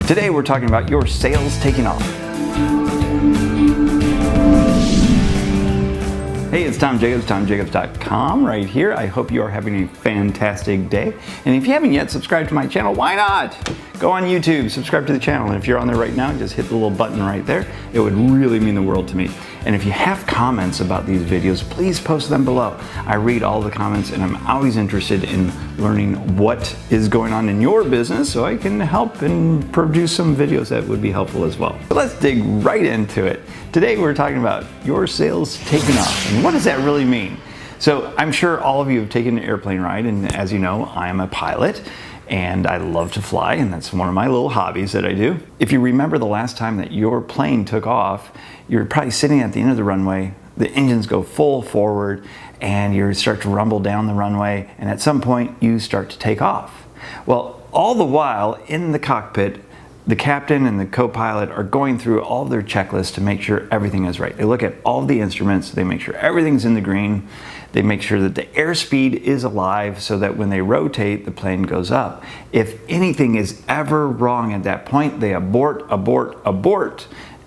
Today we're talking about your sales taking off. Hey, it's Tom Jacobs, TomJacobs.com right here. I hope you are having a fantastic day. And if you haven't yet subscribed to my channel, why not? Go on YouTube, subscribe to the channel. And if you're on there right now, just hit the little button right there. It would really mean the world to me. And if you have comments about these videos, please post them below. I read all the comments and I'm always interested in learning what is going on in your business so I can help and produce some videos that would be helpful as well. So let's dig right into it. Today we're talking about your sales taking off. And what does that really mean? So I'm sure all of you have taken an airplane ride, and as you know, I'm a pilot. And I love to fly, and that's one of my little hobbies that I do. If you remember the last time that your plane took off, you're probably sitting at the end of the runway, the engines go full forward, and you start to rumble down the runway, and at some point you start to take off. Well, all the while in the cockpit, the captain and the co-pilot are going through all of their checklists to make sure everything is right. They look at all the instruments, they make sure everything's in the green, they make sure that the airspeed is alive so that when they rotate, the plane goes up. If anything is ever wrong at that point, they abort,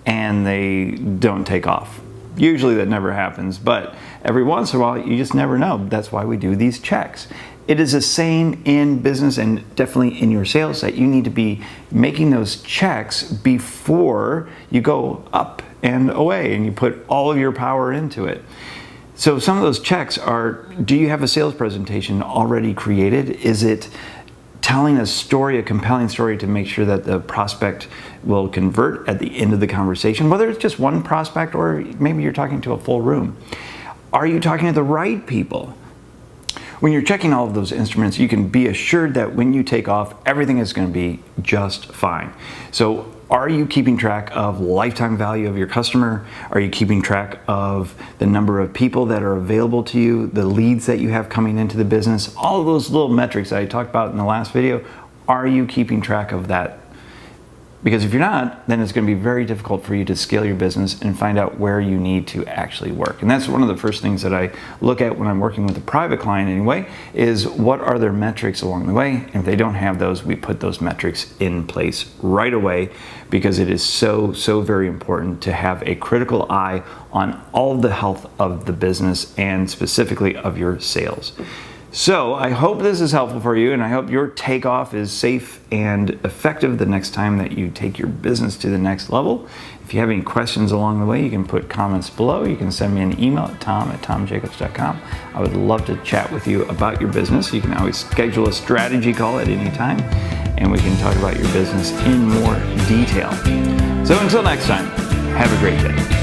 and they don't take off. Usually that never happens, but every once in a while, you just never know. That's why we do these checks. It is the same in business and definitely in your sales that you need to be making those checks before you go up and away and you put all of your power into it. So some of those checks are, do you have a sales presentation already created? Is it telling a story, a compelling story to make sure that the prospect will convert at the end of the conversation, whether it's just one prospect or maybe you're talking to a full room? Are you talking to the right people? When you're checking all of those instruments, you can be assured that when you take off, everything is going to be just fine. So are you keeping track of lifetime value of your customer? Are you keeping track of the number of people that are available to you, the leads that you have coming into the business? All of those little metrics that I talked about in the last video, are you keeping track of that? Because if you're not, then it's going to be very difficult for you to scale your business and find out where you need to actually work. And that's one of the first things that I look at when I'm working with a private client anyway, is what are their metrics along the way? And if they don't have those, we put those metrics in place right away, because it is so very important to have a critical eye on all the health of the business and specifically of your sales. So I hope this is helpful for you, and I hope your takeoff is safe and effective the next time that you take your business to the next level. If you have any questions along the way, you can put comments below. You can send me an email at tom@tomjacobs.com. I would love to chat with you about your business. You can always schedule a strategy call at any time, and we can talk about your business in more detail. So until next time, have a great day.